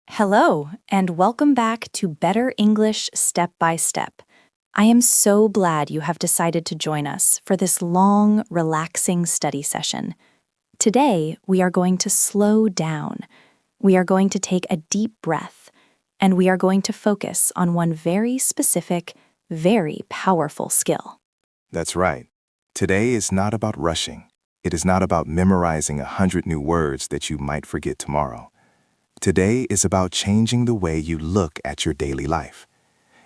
Hello, and welcome back to Better English Step by Step. I am so glad you have decided to join us for this long, relaxing study session. Today, we are going to slow down. We are going to take a deep breath, and we are going to focus on one very specific, very powerful skill. That's right. Today is not about rushing. It is not about memorizing 100 new words that you might forget tomorrow. Today is about changing the way you look at your daily life.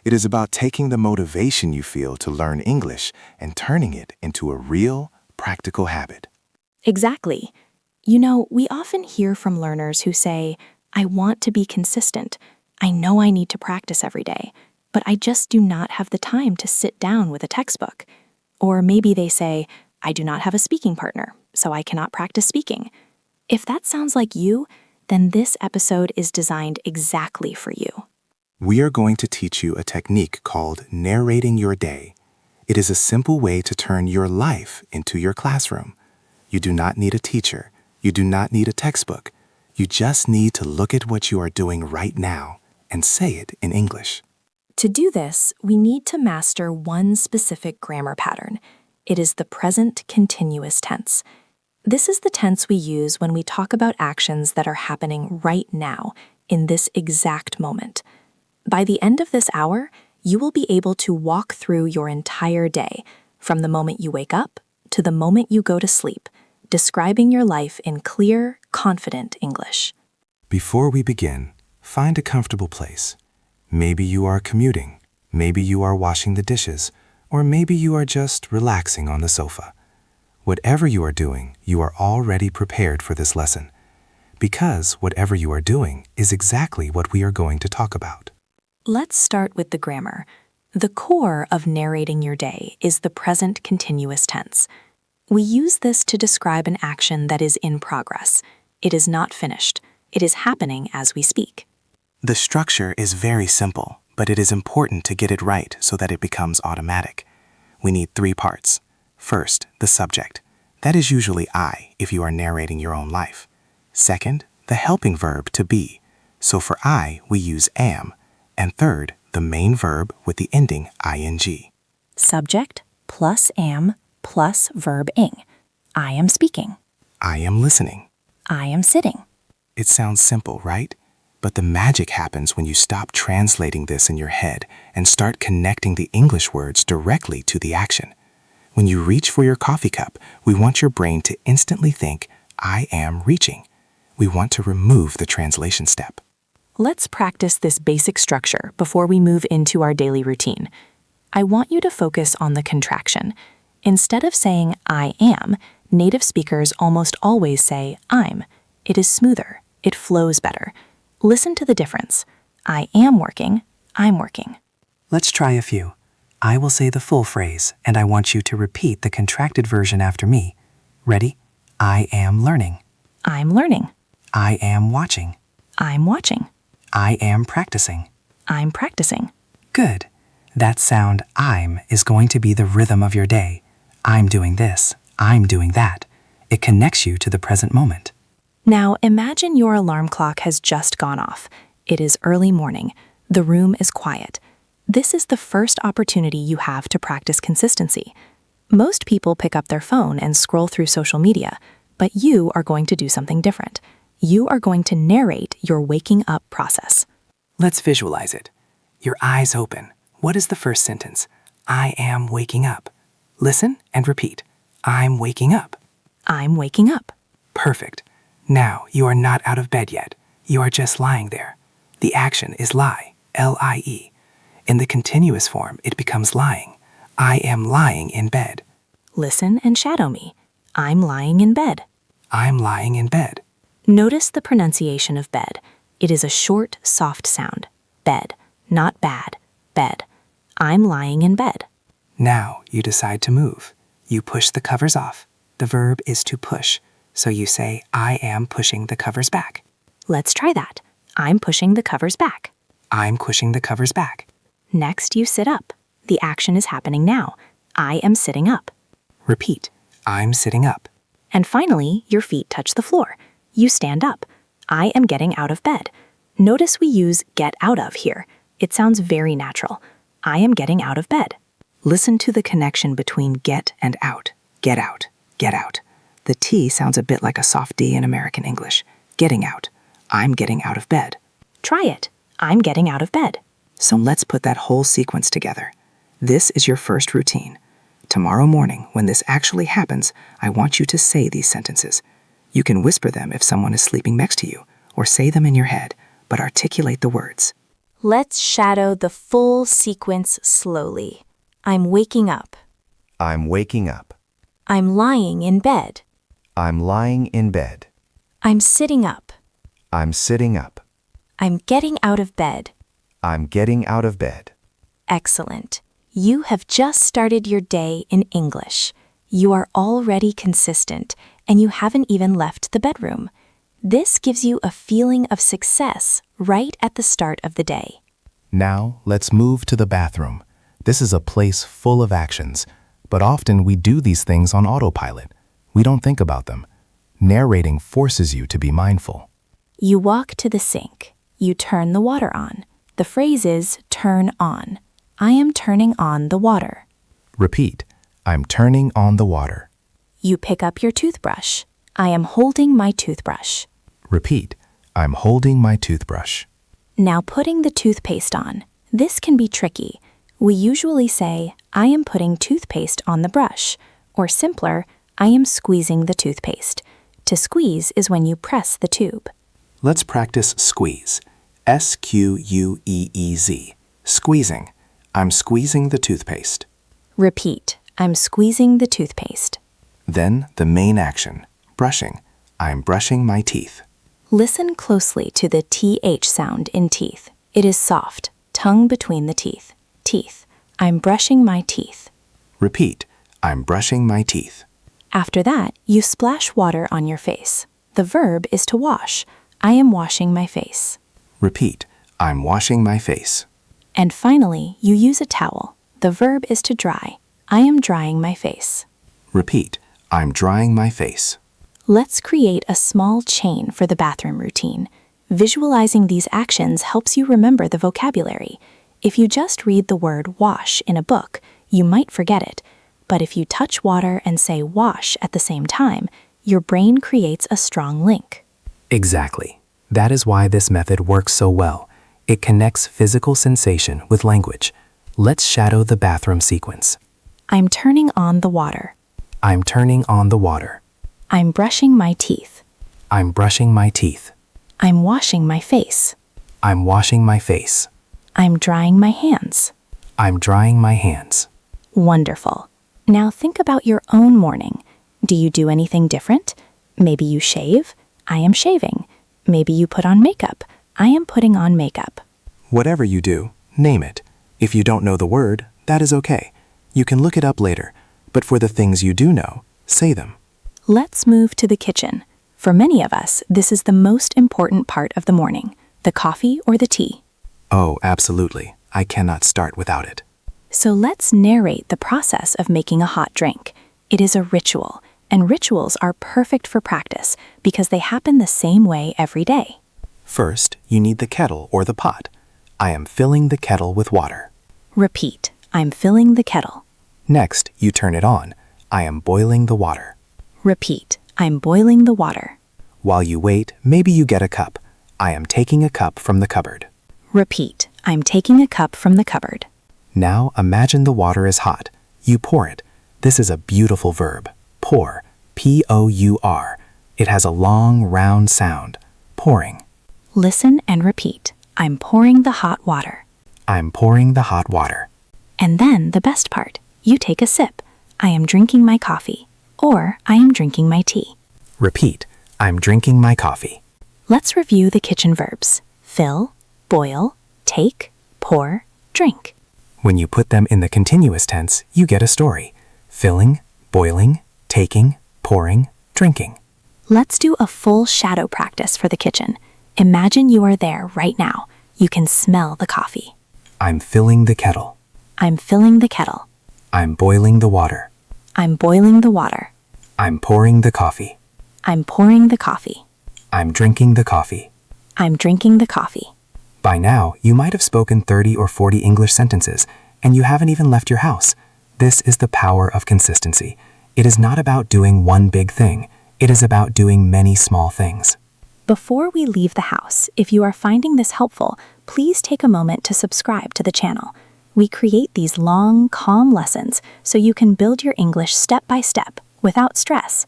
It is about taking the motivation you feel to learn English and turning it into a real, practical habit. Exactly. You know, we often hear from learners who say, I want to be consistent. I know I need to practice every day, but I just do not have the time to sit down with a textbook. Or maybe they say, I do not have a speaking partner, so I cannot practice speaking. If that sounds like you, then this episode is designed exactly for you. We are going to teach you a technique called narrating your day. It is a simple way to turn your life into your classroom. You do not need a teacher. You do not need a textbook. You just need to look at what you are doing right now and say it in English. To do this, we need to master one specific grammar pattern. It is the present continuous tense. This is the tense we use when we talk about actions that are happening right now, in this exact moment. By the end of this hour, you will be able to walk through your entire day, from the moment you wake up to the moment you go to sleep, describing your life in clear, confident English. Before we begin, find a comfortable place. Maybe you are commuting, maybe you are washing the dishes, or maybe you are just relaxing on the sofa. Whatever you are doing, you are already prepared for this lesson, because whatever you are doing is exactly what we are going to talk about. Let's start with the grammar. The core of narrating your day is the present continuous tense. We use this to describe an action that is in progress. It is not finished. It is happening as we speak. The structure is very simple, but it is important to get it right so that it becomes automatic. We need 3 parts. First, the subject. That is usually I if you are narrating your own life. Second, the helping verb to be. So for I, we use am. And third, the main verb with the ending ing. Subject plus am plus verb ing. I am speaking. I am listening. I am sitting. It sounds simple, right? But the magic happens when you stop translating this in your head and start connecting the English words directly to the action. When you reach for your coffee cup, we want your brain to instantly think, I am reaching. We want to remove the translation step. Let's practice this basic structure before we move into our daily routine. I want you to focus on the contraction. Instead of saying I am, native speakers almost always say I'm. It is smoother. It flows better. Listen to the difference. I am working. I'm working. Let's try a few. I will say the full phrase, and I want you to repeat the contracted version after me. Ready? I am learning. I'm learning. I am watching. I'm watching. I am practicing. I'm practicing. Good. That sound I'm is going to be the rhythm of your day. I'm doing this. I'm doing that. It connects you to the present moment. Now imagine your alarm clock has just gone off. It is early morning. The room is quiet. This is the first opportunity you have to practice consistency. Most people pick up their phone and scroll through social media, but you are going to do something different. You are going to narrate your waking up process. Let's visualize it. Your eyes open. What is the first sentence? I am waking up. Listen and repeat. I'm waking up. I'm waking up. Perfect. Now you are not out of bed yet. You are just lying there. The action is lie, L-I-E. In the continuous form, it becomes lying. I am lying in bed. Listen and shadow me. I'm lying in bed. I'm lying in bed. Notice the pronunciation of bed. It is a short, soft sound. Bed, not bad. Bed. I'm lying in bed. Now you decide to move. You push the covers off. The verb is to push. So you say, I am pushing the covers back. Let's try that. I'm pushing the covers back. I'm pushing the covers back. Next, you sit up. The action is happening now. I am sitting up. Repeat. I'm sitting up. And finally, your feet touch the floor. You stand up. I am getting out of bed. Notice we use get out of here. It sounds very natural. I am getting out of bed. Listen to the connection between get and out. Get out, get out. The T sounds a bit like a soft D in American English. Getting out. I'm getting out of bed. Try it. I'm getting out of bed. So let's put that whole sequence together. This is your first routine. Tomorrow morning, when this actually happens, I want you to say these sentences. You can whisper them if someone is sleeping next to you, or say them in your head, but articulate the words. Let's shadow the full sequence slowly. I'm waking up. I'm waking up. I'm lying in bed. I'm lying in bed. I'm sitting up. I'm sitting up. I'm getting out of bed. I'm getting out of bed. Excellent. You have just started your day in English. You are already consistent, and you haven't even left the bedroom. This gives you a feeling of success right at the start of the day. Now, let's move to the bathroom. This is a place full of actions, but often we do these things on autopilot. We don't think about them. Narrating forces you to be mindful. You walk to the sink. You turn the water on. The phrase is turn on. I am turning on the water. Repeat, I'm turning on the water. You pick up your toothbrush. I am holding my toothbrush. Repeat, I'm holding my toothbrush. Now putting the toothpaste on. This can be tricky. We usually say, I am putting toothpaste on the brush, or simpler, I am squeezing the toothpaste. To squeeze is when you press the tube. Let's practice squeeze. S-Q-U-E-E-Z. Squeezing. I'm squeezing the toothpaste. Repeat, I'm squeezing the toothpaste. Then the main action, brushing. I'm brushing my teeth. Listen closely to the TH sound in teeth. It is soft, tongue between the teeth. Teeth. I'm brushing my teeth. Repeat, I'm brushing my teeth. After that, you splash water on your face. The verb is to wash. I am washing my face. Repeat, I'm washing my face. And finally, you use a towel. The verb is to dry. I am drying my face. Repeat, I'm drying my face. Let's create a small chain for the bathroom routine. Visualizing these actions helps you remember the vocabulary. If you just read the word wash in a book, you might forget it. But if you touch water and say wash at the same time, your brain creates a strong link. Exactly. That is why this method works so well. It connects physical sensation with language. Let's shadow the bathroom sequence. I'm turning on the water. I'm turning on the water. I'm brushing my teeth. I'm brushing my teeth. I'm washing my face. I'm washing my face. I'm drying my hands. I'm drying my hands. Wonderful. Now think about your own morning. Do you do anything different? Maybe you shave. I am shaving. Maybe you put on makeup. I am putting on makeup. Whatever you do, name it. If you don't know the word, that is okay. You can look it up later. But for the things you do know, say them. Let's move to the kitchen. For many of us, this is the most important part of the morning, the coffee or the tea. Oh, absolutely. I cannot start without it. So let's narrate the process of making a hot drink. It is a ritual, and rituals are perfect for practice because they happen the same way every day. First, you need the kettle or the pot. I am filling the kettle with water. Repeat, I'm filling the kettle. Next, you turn it on. I am boiling the water. Repeat, I'm boiling the water. While you wait, maybe you get a cup. I am taking a cup from the cupboard. Repeat, I'm taking a cup from the cupboard. Now imagine the water is hot. You pour it. This is a beautiful verb. Pour. P-O-U-R. It has a long, round sound. Pouring. Listen and repeat. I'm pouring the hot water. I'm pouring the hot water. And then the best part. You take a sip. I am drinking my coffee. Or I am drinking my tea. Repeat. I'm drinking my coffee. Let's review the kitchen verbs. Fill, boil, take, pour, drink. When you put them in the continuous tense, you get a story. Filling, boiling, taking, pouring, drinking. Let's do a full shadow practice for the kitchen. Imagine you are there right now. You can smell the coffee. I'm filling the kettle. I'm filling the kettle. I'm boiling the water. I'm boiling the water. I'm pouring the coffee. I'm pouring the coffee. I'm drinking the coffee. I'm drinking the coffee. By now, you might have spoken 30 or 40 English sentences, and you haven't even left your house. This is the power of consistency. It is not about doing one big thing. It is about doing many small things. Before we leave the house, if you are finding this helpful, please take a moment to subscribe to the channel. We create these long, calm lessons so you can build your English step by step without stress.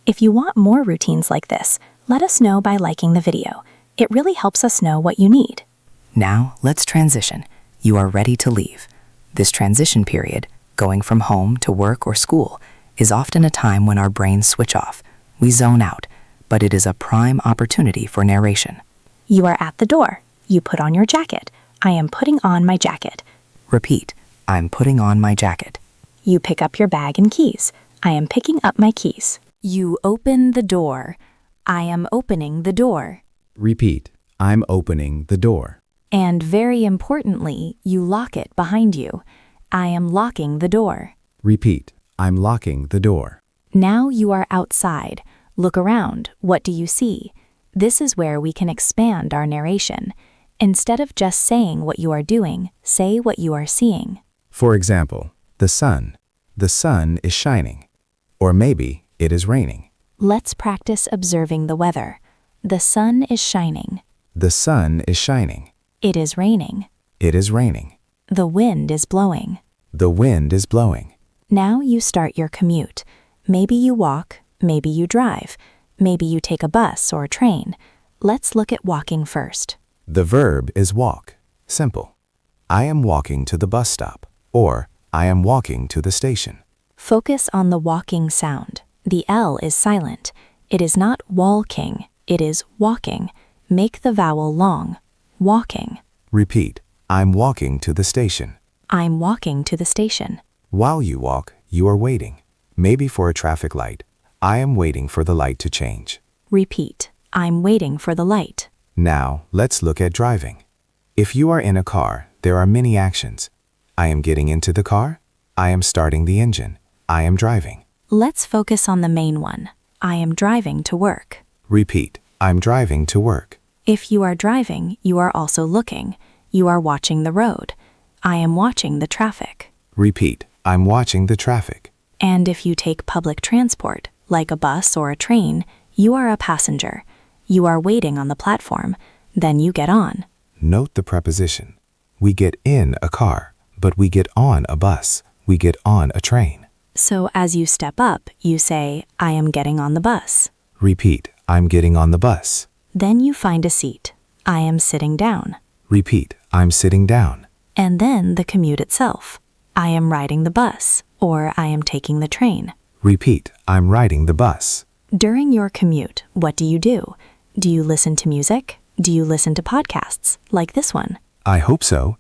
If you want more routines like this, let us know by liking the video. It really helps us know what you need. Now, let's transition. You are ready to leave. This transition period, going from home to work or school, is often a time when our brains switch off. We zone out, but it is a prime opportunity for narration. You are at the door. You put on your jacket. I am putting on my jacket. Repeat, I'm putting on my jacket. You pick up your bag and keys. I am picking up my keys. You open the door. I am opening the door. Repeat, I'm opening the door. And very importantly, you lock it behind you. I am locking the door. Repeat, I'm locking the door. Now you are outside. Look around. What do you see? This is where we can expand our narration. Instead of just saying what you are doing, say what you are seeing. For example, the sun. The sun is shining. Or maybe it is raining. Let's practice observing the weather. The sun is shining. The sun is shining. It is raining. It is raining. The wind is blowing. The wind is blowing. Now you start your commute. Maybe you walk, maybe you drive, maybe you take a bus or a train. Let's look at walking first. The verb is walk. Simple. I am walking to the bus stop, or I am walking to the station. Focus on the walking sound. The L is silent. It is not walking, it is walking. Make the vowel long. Walking. Repeat, I'm walking to the station. I'm walking to the station. While you walk, you are waiting. Maybe for a traffic light. I am waiting for the light to change. Repeat, I'm waiting for the light. Now, let's look at driving. If you are in a car, there are many actions. I am getting into the car. I am starting the engine. I am driving. Let's focus on the main one. I am driving to work. Repeat, I'm driving to work. If you are driving, you are also looking. You are watching the road. I am watching the traffic. Repeat, I'm watching the traffic. And if you take public transport, like a bus or a train, you are a passenger. You are waiting on the platform. Then you get on. Note the preposition. We get in a car, but we get on a bus. We get on a train. So as you step up, you say, I am getting on the bus. Repeat, I'm getting on the bus. Then you find a seat. I am sitting down. Repeat, I'm sitting down. And then the commute itself. I am riding the bus, or I am taking the train. Repeat, I'm riding the bus. During your commute, what do you do? Do you listen to music? Do you listen to podcasts, like this one? I hope so.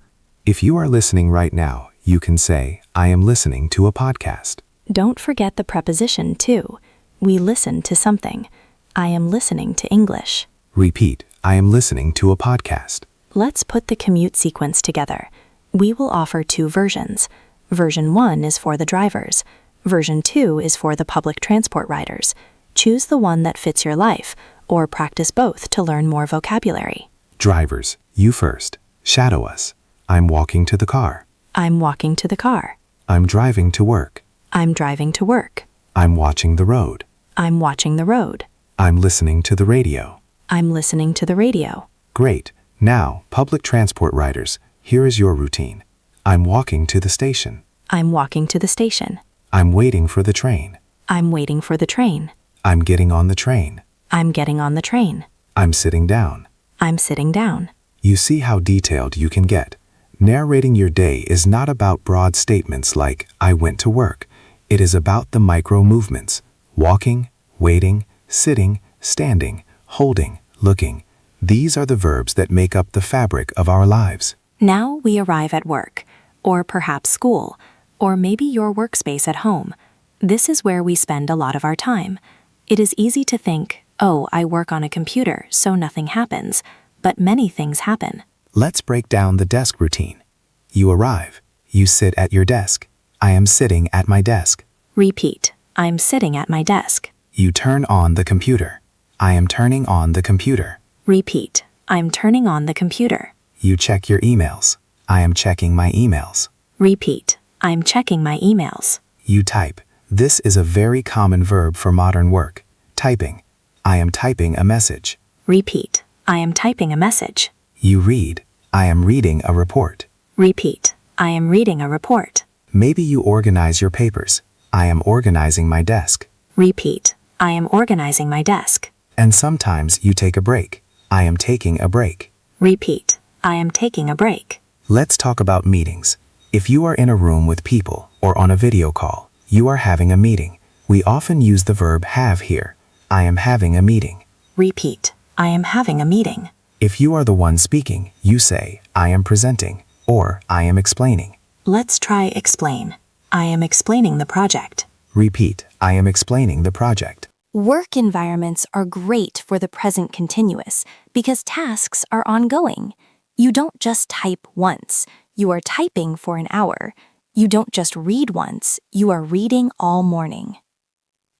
If you are listening right now, you can say, I am listening to a podcast. Don't forget the preposition, too. We listen to something. I am listening to English. Repeat, I am listening to a podcast. Let's put the commute sequence together. We will offer 2 versions. Version 1 is for the drivers. Version 2 is for the public transport riders. Choose the one that fits your life, or practice both to learn more vocabulary. Drivers, you first. Shadow us. I'm walking to the car. I'm walking to the car. I'm driving to work. I'm driving to work. I'm watching the road. I'm watching the road. I'm listening to the radio. I'm listening to the radio. Great. Now, public transport riders, here is your routine. I'm walking to the station. I'm walking to the station. I'm waiting for the train. I'm waiting for the train. I'm getting on the train. I'm getting on the train. I'm sitting down. I'm sitting down. You see how detailed you can get. Narrating your day is not about broad statements like, I went to work. It is about the micro movements. Walking, waiting, sitting, standing, holding, looking. These are the verbs that make up the fabric of our lives. Now we arrive at work, or perhaps school, or maybe your workspace at home. This is where we spend a lot of our time. It is easy to think, oh, I work on a computer, so nothing happens. But many things happen. Let's break down the desk routine. You arrive. You sit at your desk. I am sitting at my desk. Repeat. I'm sitting at my desk. You turn on the computer. I am turning on the computer. Repeat. I'm turning on the computer. You check your emails. I am checking my emails. Repeat. I'm checking my emails. You type. This is a very common verb for modern work. Typing. I am typing a message. Repeat. I am typing a message. You read. I am reading a report. Repeat. I am reading a report. Maybe you organize your papers. I am organizing my desk. Repeat. I am organizing my desk. And sometimes you take a break. I am taking a break. Repeat. I am taking a break. Let's talk about meetings. If you are in a room with people or on a video call, you are having a meeting. We often use the verb have here. I am having a meeting. Repeat. I am having a meeting. If you are the one speaking, you say, I am presenting, or I am explaining. Let's try explain. I am explaining the project. Repeat, I am explaining the project. Work environments are great for the present continuous because tasks are ongoing. You don't just type once. You are typing for an hour. You don't just read once. You are reading all morning.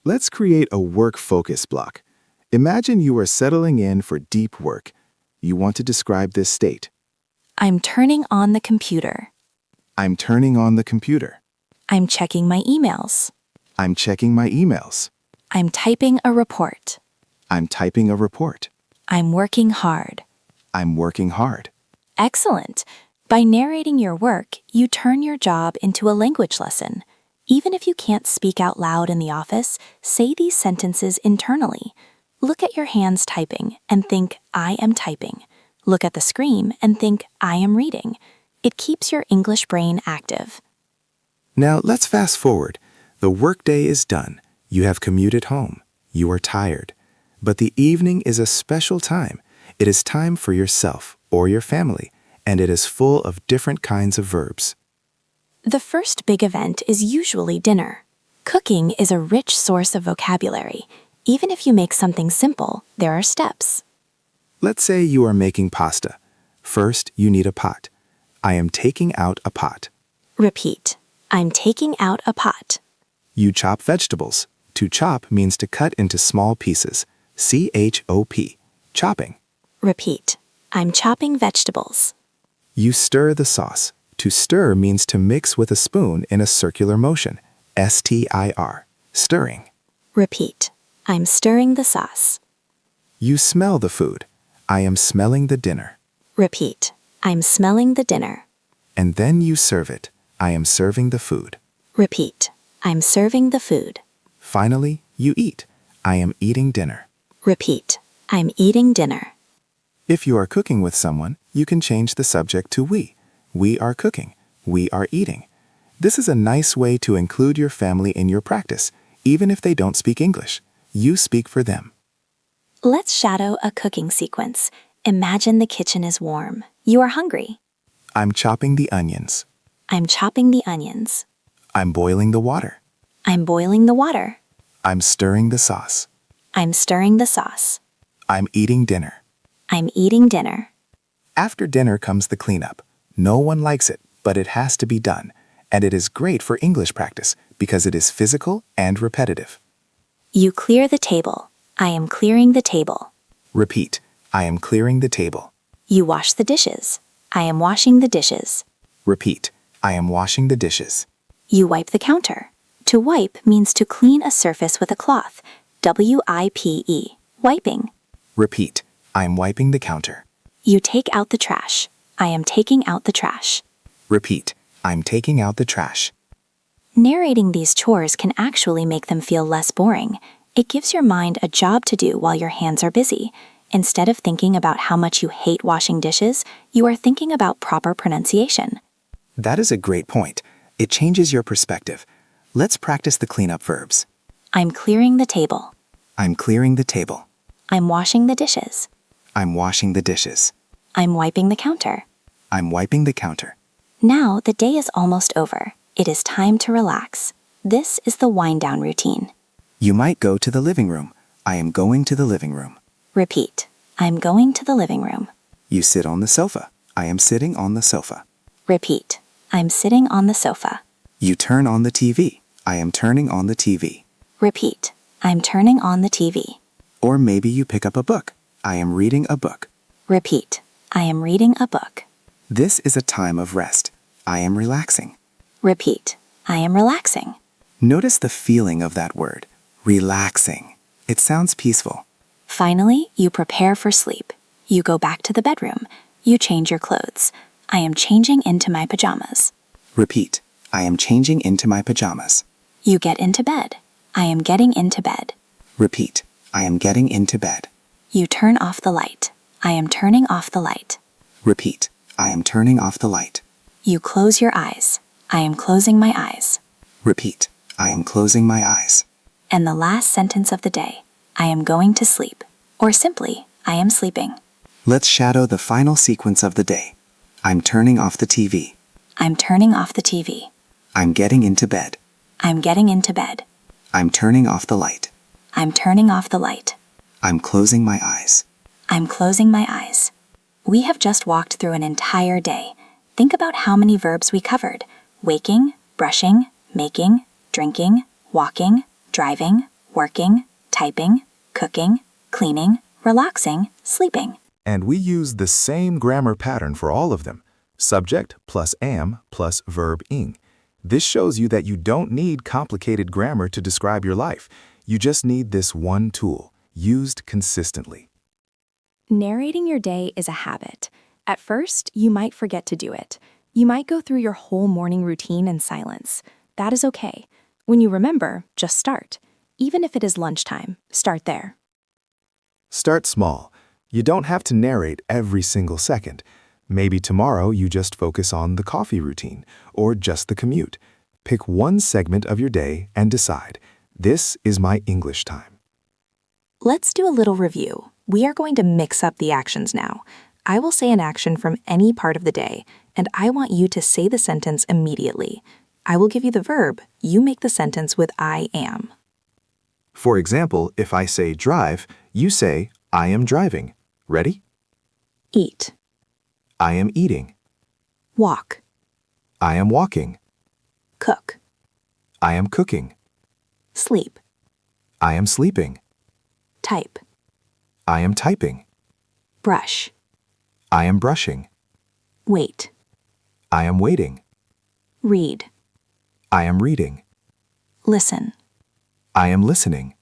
Let's create a work focus block. Imagine you are settling in for deep work. You want to describe this state. I'm turning on the computer. I'm turning on the computer. I'm checking my emails. I'm checking my emails. I'm typing a report. I'm typing a report. I'm working hard. I'm working hard. Excellent. By narrating your work, you turn your job into a language lesson. Even if you can't speak out loud in the office, say these sentences internally. Look at your hands typing and think, I am typing. Look at the screen and think, I am reading. It keeps your English brain active. Now let's fast forward. The workday is done. You have commuted home. You are tired. But the evening is a special time. It is time for yourself or your family, and it is full of different kinds of verbs. The first big event is usually dinner. Cooking is a rich source of vocabulary. Even if you make something simple, there are steps. Let's say you are making pasta. First, you need a pot. I am taking out a pot. Repeat. I'm taking out a pot. You chop vegetables. To chop means to cut into small pieces. C-H-O-P. Chopping. Repeat. I'm chopping vegetables. You stir the sauce. To stir means to mix with a spoon in a circular motion. S-T-I-R. Stirring. Repeat. I'm stirring the sauce. You smell the food. I am smelling the dinner. Repeat. I'm smelling the dinner. And then you serve it. I am serving the food. Repeat. I'm serving the food. Finally, you eat. I am eating dinner. Repeat. I'm eating dinner. If you are cooking with someone, you can change the subject to we. We are cooking. We are eating. This is a nice way to include your family in your practice, even if they don't speak English. You speak for them. Let's shadow a cooking sequence. Imagine the kitchen is warm. You are hungry. I'm chopping the onions. I'm chopping the onions. I'm boiling the water. I'm boiling the water. I'm stirring the sauce. I'm stirring the sauce. I'm eating dinner. I'm eating dinner. After dinner comes the cleanup. No one likes it, but it has to be done. And it is great for English practice because it is physical and repetitive. You clear the table. I am clearing the table. Repeat. I am clearing the table. You wash the dishes. I am washing the dishes. Repeat. I am washing the dishes. You wipe the counter. To wipe means to clean a surface with a cloth. W-I-P-E. Wiping. Repeat. I am wiping the counter. You take out the trash. I am taking out the trash. Repeat. I'm taking out the trash. Narrating these chores can actually make them feel less boring. It gives your mind a job to do while your hands are busy. Instead of thinking about how much you hate washing dishes, you are thinking about proper pronunciation. That is a great point. It changes your perspective. Let's practice the cleanup verbs. I'm clearing the table. I'm clearing the table. I'm washing the dishes. I'm washing the dishes. I'm wiping the counter. I'm wiping the counter. Now the day is almost over. It is time to relax. This is the wind-down routine. You might go to the living room. I am going to the living room. Repeat. I'm going to the living room. You sit on the sofa. I am sitting on the sofa. Repeat. I'm sitting on the sofa. You turn on the TV. I am turning on the TV. Repeat. I'm turning on the TV. Or maybe you pick up a book. I am reading a book. Repeat. I am reading a book. This is a time of rest. I am relaxing. Repeat. I am relaxing. Notice the feeling of that word, relaxing. It sounds peaceful. Finally, you prepare for sleep. You go back to the bedroom. You change your clothes. I am changing into my pajamas. Repeat. I am changing into my pajamas. You get into bed. I am getting into bed. Repeat. I am getting into bed. You turn off the light. I am turning off the light. Repeat. I am turning off the light. You close your eyes. I am closing my eyes. Repeat. I am closing my eyes. And the last sentence of the day. I am going to sleep. Or simply, I am sleeping. Let's shadow the final sequence of the day. I'm turning off the TV. I'm turning off the TV. I'm getting into bed. I'm getting into bed. I'm turning off the light. I'm turning off the light. I'm closing my eyes. I'm closing my eyes. We have just walked through an entire day. Think about how many verbs we covered. Waking, brushing, making, drinking, walking, driving, working, typing, cooking, cleaning, relaxing, sleeping. And we use the same grammar pattern for all of them. Subject plus am plus verb ing. This shows you that you don't need complicated grammar to describe your life. You just need this one tool, used consistently. Narrating your day is a habit. At first, you might forget to do it. You might go through your whole morning routine in silence. That is okay. When you remember, just start. Even if it is lunchtime, start there. Start small. You don't have to narrate every single second. Maybe tomorrow you just focus on the coffee routine or just the commute. Pick one segment of your day and decide, this is my English time. Let's do a little review. We are going to mix up the actions now. I will say an action from any part of the day, and I want you to say the sentence immediately. I will give you the verb. You make the sentence with I am. For example, if I say drive, you say, I am driving. Ready? Eat. I am eating. Walk. I am walking. Cook. I am cooking. Sleep. I am sleeping. Type. I am typing. Brush. I am brushing. Wait. I am waiting. Read. I am reading. Listen. I am listening.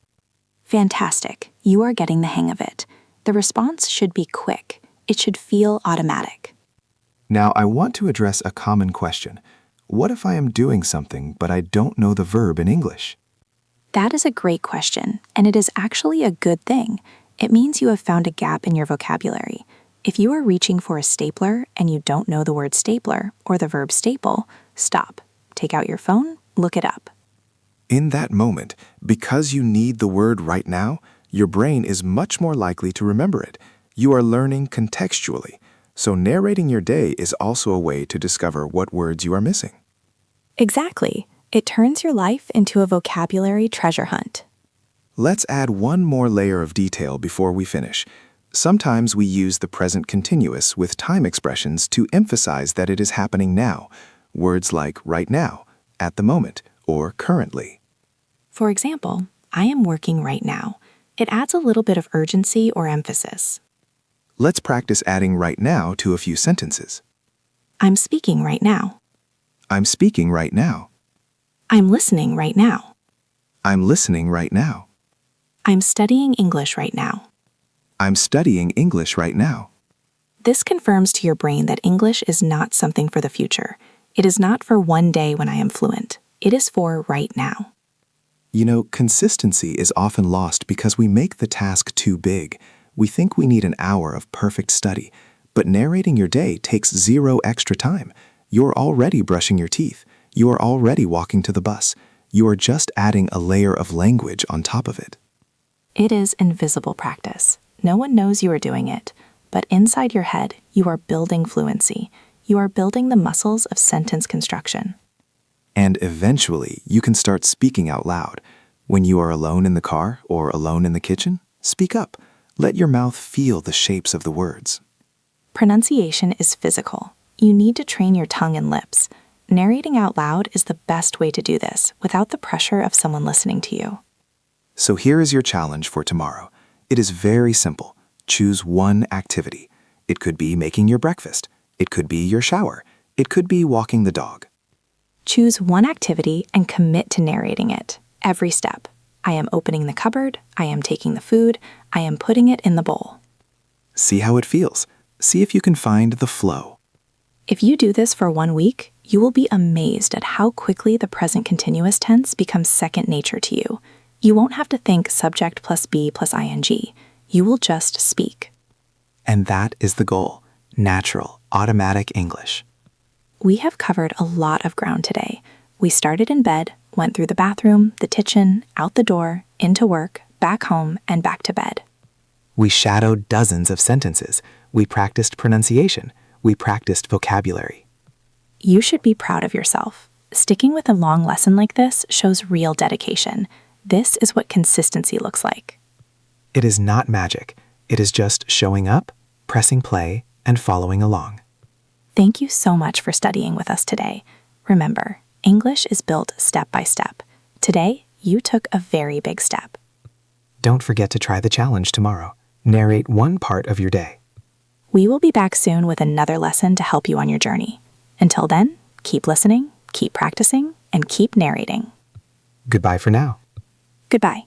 Fantastic. You are getting the hang of it. The response should be quick. It should feel automatic. Now I want to address a common question. What if I am doing something but I don't know the verb in English? That is a great question, and it is actually a good thing. It means you have found a gap in your vocabulary. If you are reaching for a stapler and you don't know the word stapler or the verb staple, stop. Take out your phone, look it up. In that moment, because you need the word right now, your brain is much more likely to remember it. You are learning contextually, so narrating your day is also a way to discover what words you are missing. Exactly. It turns your life into a vocabulary treasure hunt. Let's add one more layer of detail before we finish. Sometimes we use the present continuous with time expressions to emphasize that it is happening now. Words like right now, at the moment, or currently. For example, I am working right now. It adds a little bit of urgency or emphasis. Let's practice adding right now to a few sentences. I'm speaking right now. I'm speaking right now. I'm listening right now. I'm listening right now. I'm studying English right now. I'm studying English right now. This confirms to your brain that English is not something for the future. It is not for one day when I am fluent. It is for right now. You know, consistency is often lost because we make the task too big. We think we need an hour of perfect study, but narrating your day takes 0 extra time. You're already brushing your teeth. You are already walking to the bus. You are just adding a layer of language on top of it. It is invisible practice. No one knows you are doing it, but inside your head, you are building fluency. You are building the muscles of sentence construction. And eventually, you can start speaking out loud. When you are alone in the car or alone in the kitchen, speak up. Let your mouth feel the shapes of the words. Pronunciation is physical. You need to train your tongue and lips. Narrating out loud is the best way to do this without the pressure of someone listening to you. So here is your challenge for tomorrow. It is very simple. Choose one activity. It could be making your breakfast. It could be your shower. It could be walking the dog. Choose one activity and commit to narrating it, every step. I am opening the cupboard, I am taking the food, I am putting it in the bowl. See how it feels. See if you can find the flow. If you do this for 1 week, you will be amazed at how quickly the present continuous tense becomes second nature to you. You won't have to think subject plus be plus ing. You will just speak. And that is the goal. Natural, automatic English. We have covered a lot of ground today. We started in bed, went through the bathroom, the kitchen, out the door, into work, back home, and back to bed. We shadowed dozens of sentences. We practiced pronunciation. We practiced vocabulary. You should be proud of yourself. Sticking with a long lesson like this shows real dedication. This is what consistency looks like. It is not magic. It is just showing up, pressing play, and following along. Thank you so much for studying with us today. Remember, English is built step by step. Today, you took a very big step. Don't forget to try the challenge tomorrow. Narrate one part of your day. We will be back soon with another lesson to help you on your journey. Until then, keep listening, keep practicing, and keep narrating. Goodbye for now. Goodbye.